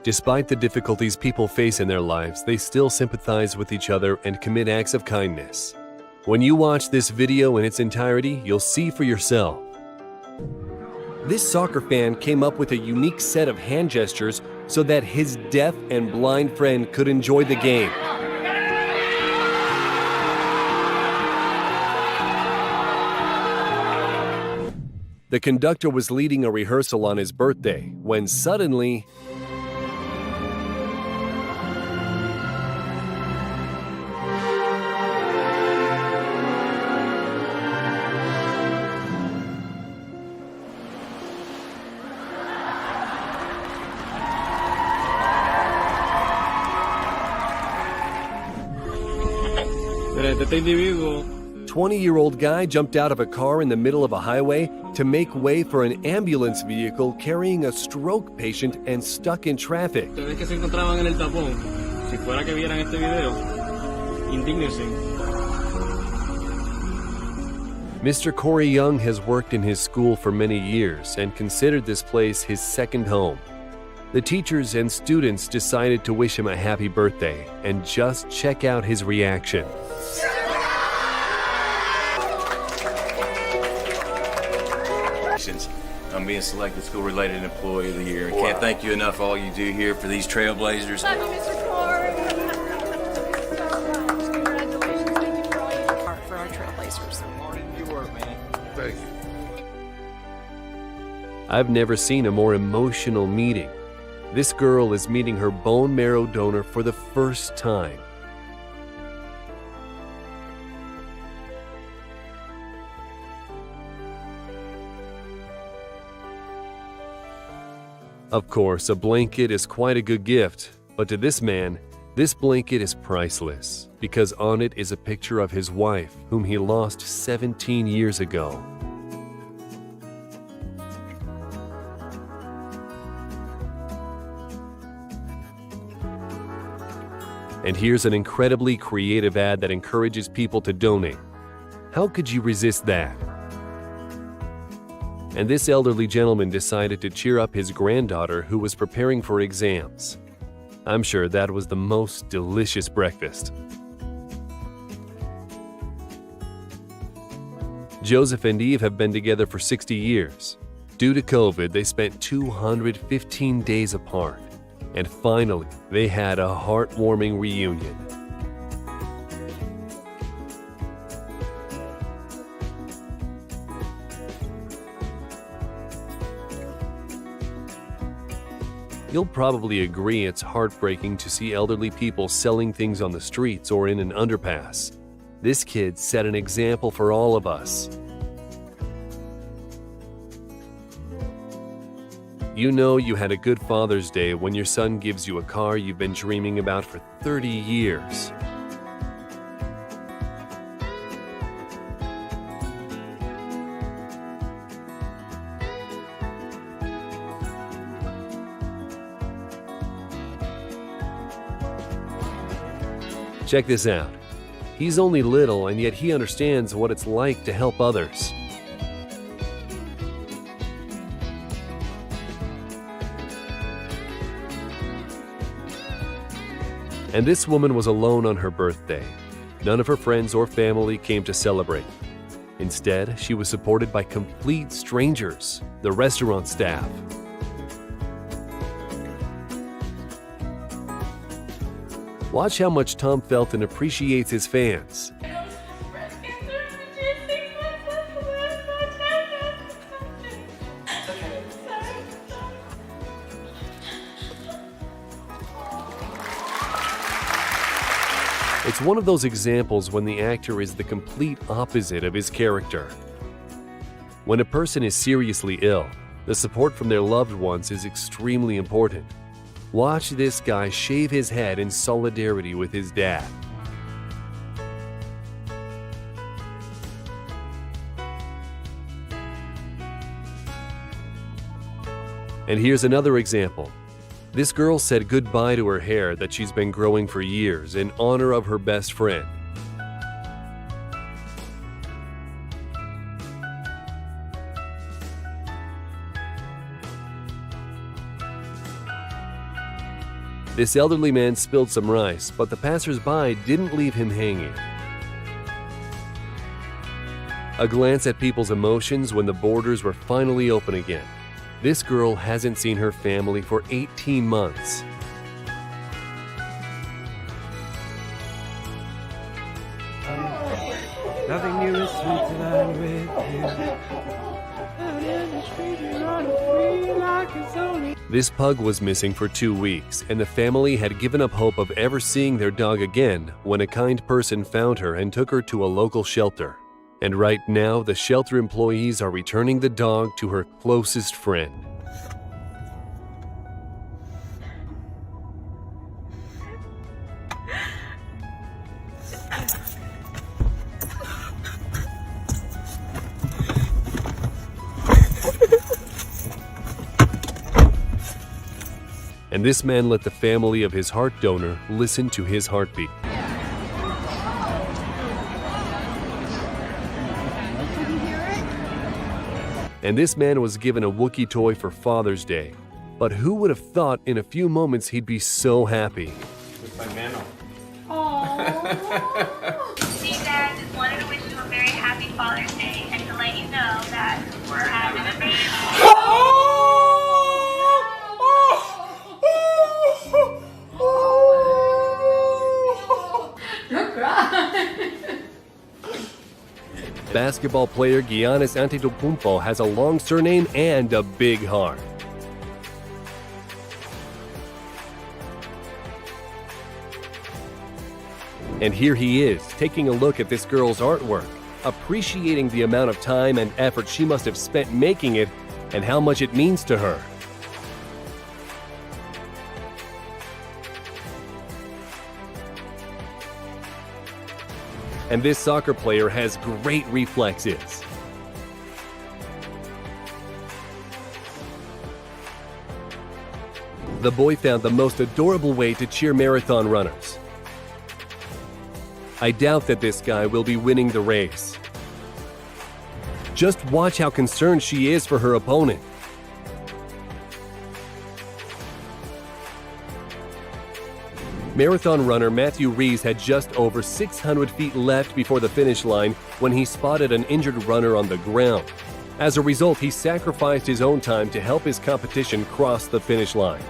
Despite the difficulties people face in their lives, they still sympathize with each other and commit acts of kindness. When you watch this video in its entirety, you'll see for yourself. This soccer fan came up with a unique set of hand gestures so that his deaf and blind friend could enjoy the game. The conductor was leading a rehearsal on his birthday when suddenly, este individuo 20-year-old guy jumped out of a car in the middle of a highway to make way for an ambulance vehicle carrying a stroke patient and stuck in traffic. ustedes que se encontraban en el tapón, si fuera que vieran este video, indígnense. Mr. Corey Young has worked in his school for many years and considered this place his second home. The teachers and students decided to wish him a happy birthday, and just check out his reaction. I'm being selected School-Related Employee of the Year. I can't thank you enough for all you do here for these trailblazers. Love you, Mr. Corey. So much. Congratulations. Thank you for all you do for our trailblazers. Good work, man. Thank you. I've never seen a more emotional meeting. This girl is meeting her bone marrow donor for the first time. Of course, a blanket is quite a good gift, but to this man, this blanket is priceless because on it is a picture of his wife, whom he lost 17 years ago. And here's an incredibly creative ad that encourages people to donate. How could you resist that? And this elderly gentleman decided to cheer up his granddaughter who was preparing for exams. I'm sure that was the most delicious breakfast. Joseph and Eve have been together for 60 years. Due to COVID, they spent 215 days apart. And finally, they had a heartwarming reunion. You'll probably agree it's heartbreaking to see elderly people selling things on the streets or in an underpass. This kid set an example for all of us. You know you had a good Father's Day when your son gives you a car you've been dreaming about for 30 years. Check this out. He's only little, and yet he understands what it's like to help others. And this woman was alone on her birthday. None of her friends or family came to celebrate. Instead, she was supported by complete strangers, the restaurant staff. Watch how much Tom Felton appreciates his fans. It's one of those examples when the actor is the complete opposite of his character. When a person is seriously ill, the support from their loved ones is extremely important. Watch this guy shave his head in solidarity with his dad. And here's another example. This girl said goodbye to her hair that she's been growing for years in honor of her best friend. This elderly man spilled some rice, but the passersby didn't leave him hanging. A glance at people's emotions when the borders were finally open again. This girl hasn't seen her family for 18 months. Nothing new is sweet tonight with you. Out in the street, you're running free like it's only. This pug was missing for 2 weeks, and the family had given up hope of ever seeing their dog again when a kind person found her and took her to a local shelter. And right now, the shelter employees are returning the dog to her closest friend. And this man let the family of his heart donor listen to his heartbeat. And this man was given a Wookiee toy for Father's Day. But who would have thought in a few moments he'd be so happy? See, Dad, just wanted to wish you a very happy Father's Day and to let you know that we're having a baby. Basketball player Giannis Antetokounmpo has a long surname and a big heart. And here he is, taking a look at this girl's artwork, appreciating the amount of time and effort she must have spent making it and how much it means to her. And this soccer player has great reflexes. The boy found the most adorable way to cheer marathon runners. I doubt that this guy will be winning the race. Just watch how concerned she is for her opponent. Marathon runner Matthew Rees had just over 600 feet left before the finish line when he spotted an injured runner on the ground. As a result, he sacrificed his own time to help his competition cross the finish line.